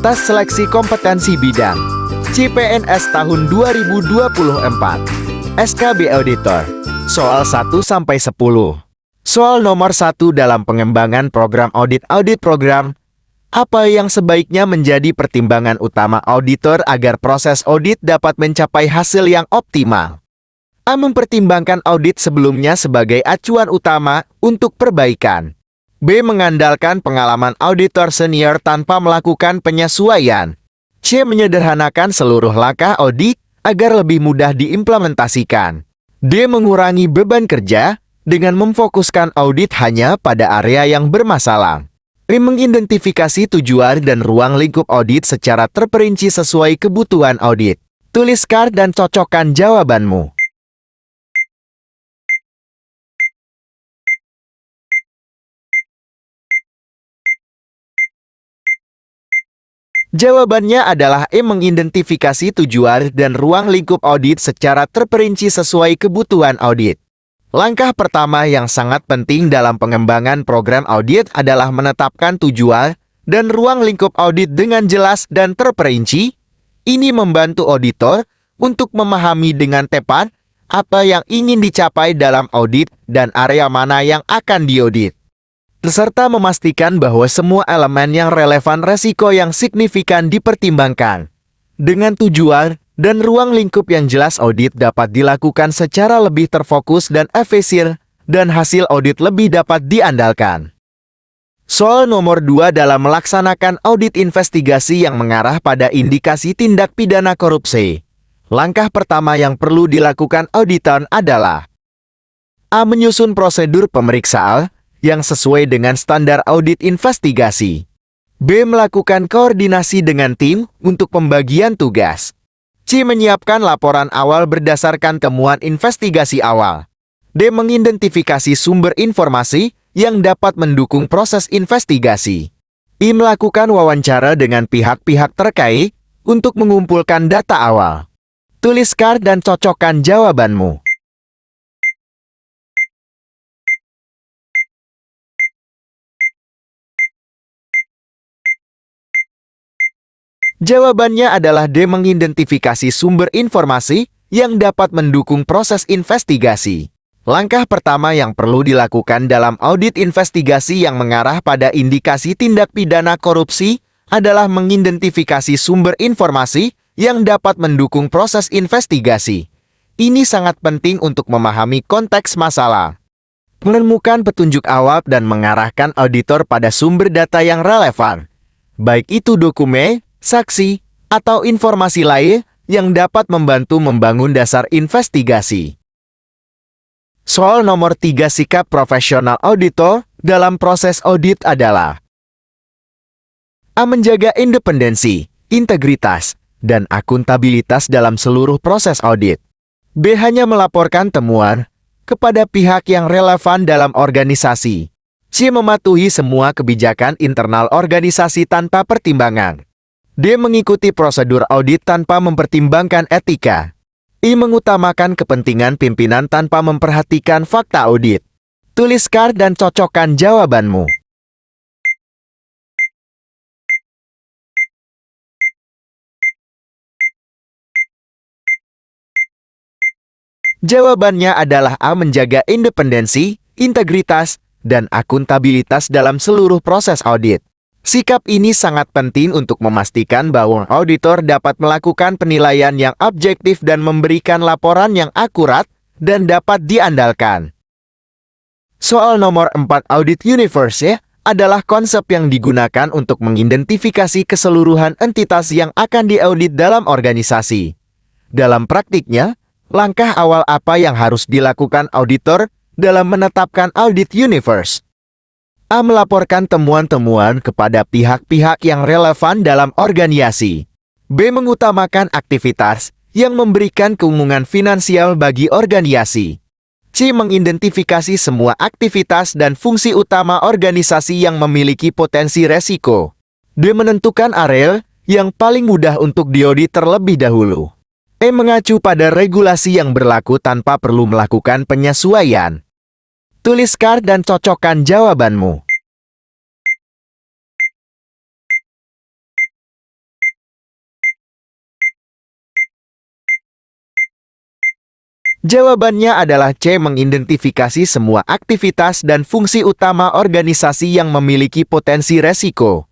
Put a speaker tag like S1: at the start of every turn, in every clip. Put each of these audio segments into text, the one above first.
S1: Tes seleksi kompetensi bidang CPNS tahun 2024. SKB Auditor. Soal 1-10. Soal nomor 1 dalam pengembangan program audit program. Apa yang sebaiknya menjadi pertimbangan utama auditor agar proses audit dapat mencapai hasil yang optimal? A. Mempertimbangkan audit sebelumnya sebagai acuan utama untuk perbaikan. B. Mengandalkan pengalaman auditor senior tanpa melakukan penyesuaian. C. Menyederhanakan seluruh langkah audit agar lebih mudah diimplementasikan. D. Mengurangi beban kerja dengan memfokuskan audit hanya pada area yang bermasalah. E. Mengidentifikasi tujuan dan ruang lingkup audit secara terperinci sesuai kebutuhan audit. Tuliskan dan cocokkan jawabanmu. Jawabannya adalah E. Mengidentifikasi tujuan dan ruang lingkup audit secara terperinci sesuai kebutuhan audit. Langkah pertama yang sangat penting dalam pengembangan program audit adalah menetapkan tujuan dan ruang lingkup audit dengan jelas dan terperinci. Ini membantu auditor untuk memahami dengan tepat apa yang ingin dicapai dalam audit dan area mana yang akan diaudit, serta memastikan bahwa semua elemen yang relevan resiko yang signifikan dipertimbangkan. Dengan tujuan dan ruang lingkup yang jelas, audit dapat dilakukan secara lebih terfokus dan efisien, dan hasil audit lebih dapat diandalkan. Soal nomor 2 dalam melaksanakan audit investigasi yang mengarah pada indikasi tindak pidana korupsi. Langkah pertama yang perlu dilakukan auditor adalah A. Menyusun prosedur pemeriksaan yang sesuai dengan standar audit investigasi. B. Melakukan koordinasi dengan tim untuk pembagian tugas. C. Menyiapkan laporan awal berdasarkan temuan investigasi awal. D. Mengidentifikasi sumber informasi yang dapat mendukung proses investigasi. I. Melakukan wawancara dengan pihak-pihak terkait untuk mengumpulkan data awal. Tuliskan dan cocokkan jawabanmu. Jawabannya adalah D. Mengidentifikasi sumber informasi yang dapat mendukung proses investigasi. Langkah pertama yang perlu dilakukan dalam audit investigasi yang mengarah pada indikasi tindak pidana korupsi adalah mengidentifikasi sumber informasi yang dapat mendukung proses investigasi. Ini sangat penting untuk memahami konteks masalah, menemukan petunjuk awal dan mengarahkan auditor pada sumber data yang relevan, baik itu dokumen, saksi, atau informasi lain yang dapat membantu membangun dasar investigasi. Soal nomor 3 sikap profesional auditor dalam proses audit adalah A. Menjaga independensi, integritas, dan akuntabilitas dalam seluruh proses audit. B. Hanya melaporkan temuan kepada pihak yang relevan dalam organisasi. C. Mematuhi semua kebijakan internal organisasi tanpa pertimbangan. D. Mengikuti prosedur audit tanpa mempertimbangkan etika. I. Mengutamakan kepentingan pimpinan tanpa memperhatikan fakta audit. Tuliskan dan cocokkan jawabanmu. Jawabannya adalah A. Menjaga independensi, integritas, dan akuntabilitas dalam seluruh proses audit. Sikap ini sangat penting untuk memastikan bahwa auditor dapat melakukan penilaian yang objektif dan memberikan laporan yang akurat dan dapat diandalkan. Soal nomor 4 Audit Universe adalah konsep yang digunakan untuk mengidentifikasi keseluruhan entitas yang akan diaudit dalam organisasi. Dalam praktiknya, langkah awal apa yang harus dilakukan auditor dalam menetapkan Audit Universe? A. Melaporkan temuan-temuan kepada pihak-pihak yang relevan dalam organisasi. B. Mengutamakan aktivitas yang memberikan keuntungan finansial bagi organisasi. C. Mengidentifikasi semua aktivitas dan fungsi utama organisasi yang memiliki potensi resiko. D. Menentukan area yang paling mudah untuk diaudit terlebih dahulu. E. Mengacu pada regulasi yang berlaku tanpa perlu melakukan penyesuaian. Tuliskan dan cocokkan jawabanmu. Jawabannya adalah C. Mengidentifikasi semua aktivitas dan fungsi utama organisasi yang memiliki potensi resiko.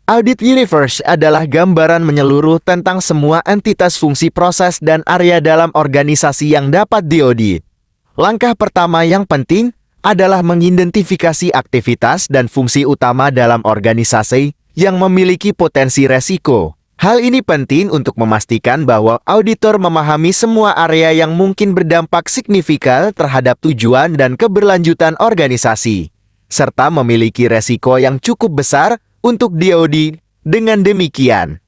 S1: Audit Universe adalah gambaran menyeluruh tentang semua entitas, fungsi, proses, dan area dalam organisasi yang dapat diaudit. Langkah pertama yang penting adalah mengidentifikasi aktivitas dan fungsi utama dalam organisasi yang memiliki potensi resiko. Hal ini penting untuk memastikan bahwa auditor memahami semua area yang mungkin berdampak signifikan terhadap tujuan dan keberlanjutan organisasi, serta memiliki resiko yang cukup besar untuk diaudit. Dengan demikian,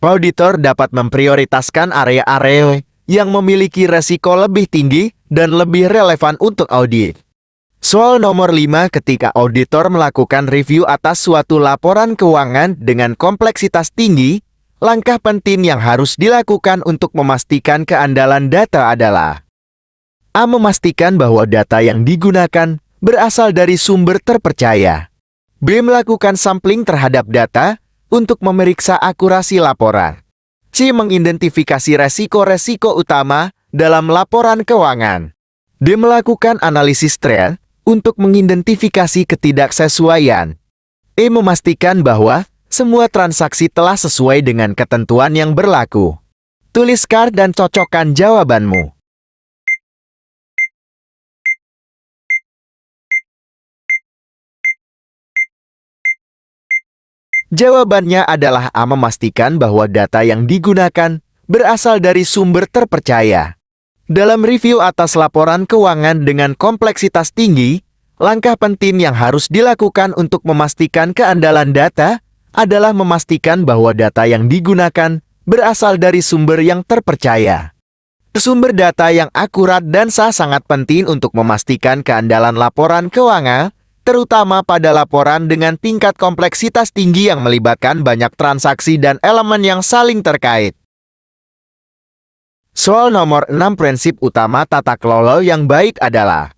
S1: auditor dapat memprioritaskan area-area yang memiliki resiko lebih tinggi dan lebih relevan untuk audit. Soal nomor 5, ketika auditor melakukan review atas suatu laporan keuangan dengan kompleksitas tinggi, langkah penting yang harus dilakukan untuk memastikan keandalan data adalah A. Memastikan bahwa data yang digunakan berasal dari sumber terpercaya. B. Melakukan sampling terhadap data untuk memeriksa akurasi laporan. C. Mengidentifikasi resiko-resiko utama dalam laporan keuangan. D. Melakukan analisis tren untuk mengidentifikasi ketidaksesuaian. E. Memastikan bahwa semua transaksi telah sesuai dengan ketentuan yang berlaku. Tuliskan dan cocokkan jawabanmu. Jawabannya adalah A. Memastikan bahwa data yang digunakan berasal dari sumber terpercaya. Dalam review atas laporan keuangan dengan kompleksitas tinggi, langkah penting yang harus dilakukan untuk memastikan keandalan data adalah memastikan bahwa data yang digunakan berasal dari sumber yang terpercaya. Sumber data yang akurat dan sah sangat penting untuk memastikan keandalan laporan keuangan, terutama pada laporan dengan tingkat kompleksitas tinggi yang melibatkan banyak transaksi dan elemen yang saling terkait. Soal nomor 6, prinsip utama tata kelola yang baik adalah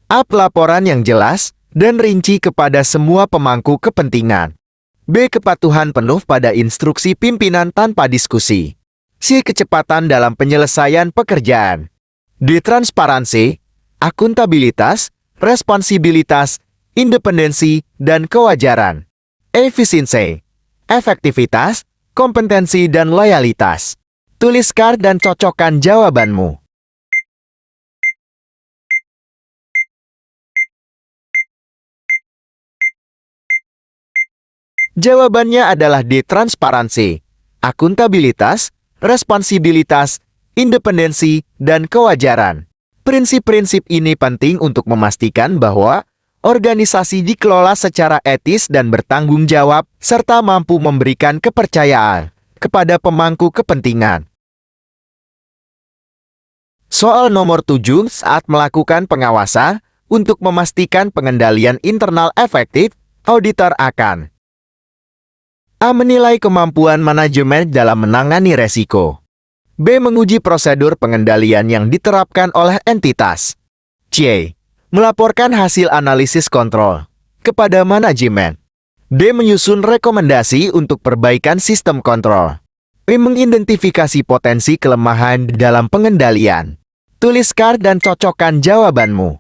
S1: A. Pelaporan yang jelas dan rinci kepada semua pemangku kepentingan. B. Kepatuhan penuh pada instruksi pimpinan tanpa diskusi. C. Kecepatan dalam penyelesaian pekerjaan. D. Transparansi, akuntabilitas, responsibilitas, independensi, dan kewajaran. Efisiensi, efektivitas, kompetensi, dan loyalitas. Tuliskan dan cocokkan jawabanmu. Jawabannya adalah D. Transparansi, akuntabilitas, responsibilitas, independensi, dan kewajaran. Prinsip-prinsip ini penting untuk memastikan bahwa organisasi dikelola secara etis dan bertanggung jawab, serta mampu memberikan kepercayaan kepada pemangku kepentingan. Soal nomor 7, saat melakukan pengawasan untuk memastikan pengendalian internal efektif, auditor akan A. Menilai kemampuan manajemen dalam menangani resiko. B. Menguji prosedur pengendalian yang diterapkan oleh entitas. C. Melaporkan hasil analisis kontrol kepada manajemen. D. Menyusun rekomendasi untuk perbaikan sistem kontrol. E. Mengidentifikasi potensi kelemahan dalam pengendalian. Tuliskan dan cocokkan jawabanmu.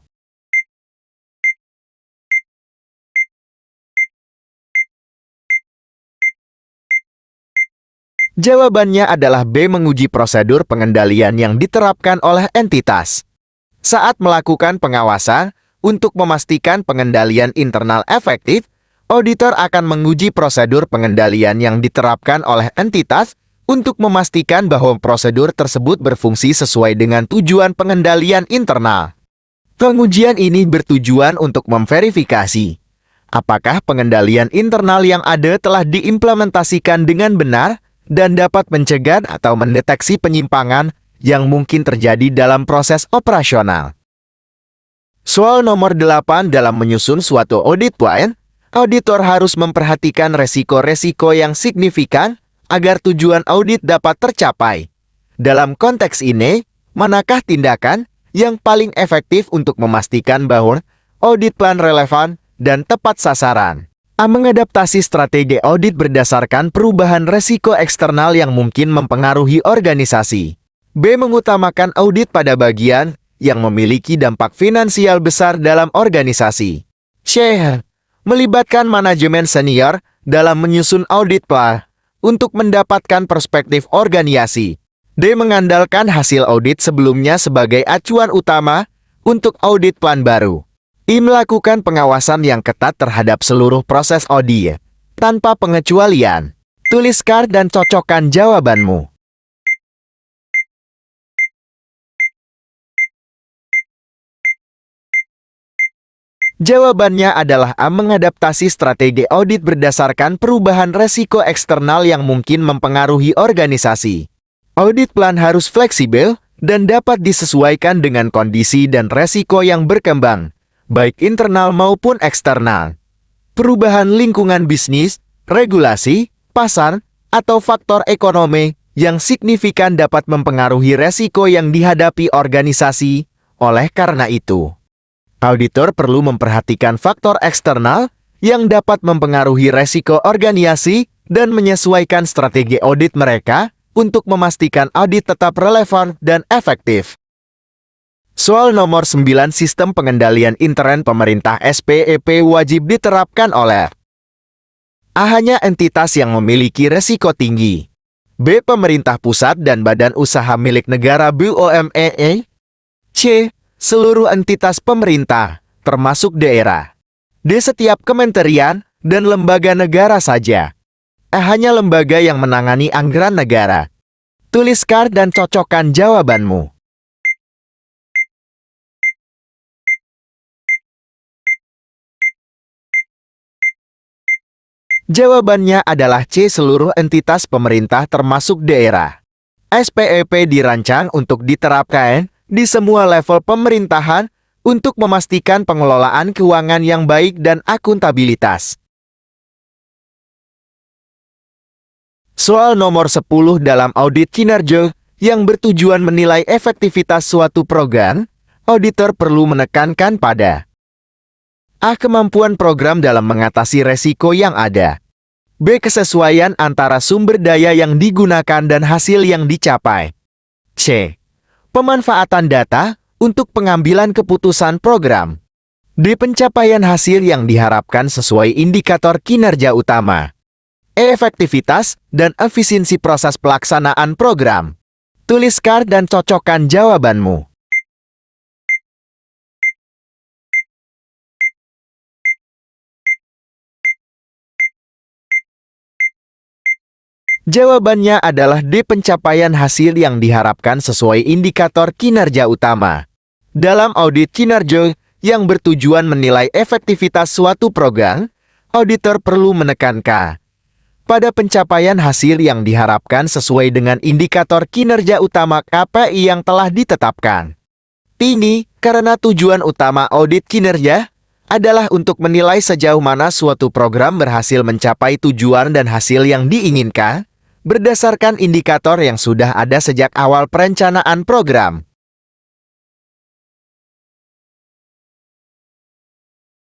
S1: Jawabannya adalah B. Menguji prosedur pengendalian yang diterapkan oleh entitas. Saat melakukan pengawasan untuk memastikan pengendalian internal efektif, auditor akan menguji prosedur pengendalian yang diterapkan oleh entitas untuk memastikan bahwa prosedur tersebut berfungsi sesuai dengan tujuan pengendalian internal. Pengujian ini bertujuan untuk memverifikasi apakah pengendalian internal yang ada telah diimplementasikan dengan benar dan dapat mencegah atau mendeteksi penyimpangan yang mungkin terjadi dalam proses operasional. Soal nomor 8, dalam menyusun suatu audit plan, auditor harus memperhatikan resiko-resiko yang signifikan agar tujuan audit dapat tercapai. Dalam konteks ini, manakah tindakan yang paling efektif untuk memastikan bahwa audit plan relevan dan tepat sasaran? A. Mengadaptasi strategi audit berdasarkan perubahan resiko eksternal yang mungkin mempengaruhi organisasi. B. Mengutamakan audit pada bagian yang memiliki dampak finansial besar dalam organisasi. C. Melibatkan manajemen senior dalam menyusun audit plan untuk mendapatkan perspektif organisasi. D. Mengandalkan hasil audit sebelumnya sebagai acuan utama untuk audit plan baru. I. Melakukan pengawasan yang ketat terhadap seluruh proses audit, tanpa pengecualian. Tuliskan dan cocokkan jawabanmu. Jawabannya adalah A. Mengadaptasi strategi audit berdasarkan perubahan resiko eksternal yang mungkin mempengaruhi organisasi. Audit plan harus fleksibel dan dapat disesuaikan dengan kondisi dan resiko yang berkembang, baik internal maupun eksternal. Perubahan lingkungan bisnis, regulasi, pasar, atau faktor ekonomi yang signifikan dapat mempengaruhi resiko yang dihadapi organisasi. Oleh karena itu, auditor perlu memperhatikan faktor eksternal yang dapat mempengaruhi resiko organisasi dan menyesuaikan strategi audit mereka untuk memastikan audit tetap relevan dan efektif. Soal nomor 9, sistem pengendalian intern pemerintah SPEP wajib diterapkan oleh A. Hanya entitas yang memiliki resiko tinggi. B. Pemerintah pusat dan badan usaha milik negara BUMN. C. Seluruh entitas pemerintah, termasuk daerah. D. Setiap kementerian dan lembaga negara saja. E. Hanya lembaga yang menangani anggaran negara. Tuliskan dan cocokkan jawabanmu. Jawabannya adalah C. Seluruh entitas pemerintah termasuk daerah. SPEP dirancang untuk diterapkan di semua level pemerintahan untuk memastikan pengelolaan keuangan yang baik dan akuntabilitas. Soal nomor 10, dalam audit kinerja yang bertujuan menilai efektivitas suatu program, auditor perlu menekankan pada A. Kemampuan program dalam mengatasi resiko yang ada. B. Kesesuaian antara sumber daya yang digunakan dan hasil yang dicapai. C. Pemanfaatan data untuk pengambilan keputusan program. D. Pencapaian hasil yang diharapkan sesuai indikator kinerja utama. E. Efektivitas dan efisiensi proses pelaksanaan program. Tuliskan dan cocokkan jawabanmu. Jawabannya adalah D. Pencapaian hasil yang diharapkan sesuai indikator kinerja utama. Dalam audit kinerja yang bertujuan menilai efektivitas suatu program, auditor perlu menekankan pada pencapaian hasil yang diharapkan sesuai dengan indikator kinerja utama KPI yang telah ditetapkan. Ini karena tujuan utama audit kinerja adalah untuk menilai sejauh mana suatu program berhasil mencapai tujuan dan hasil yang diinginkan, berdasarkan indikator yang sudah ada sejak awal perencanaan program.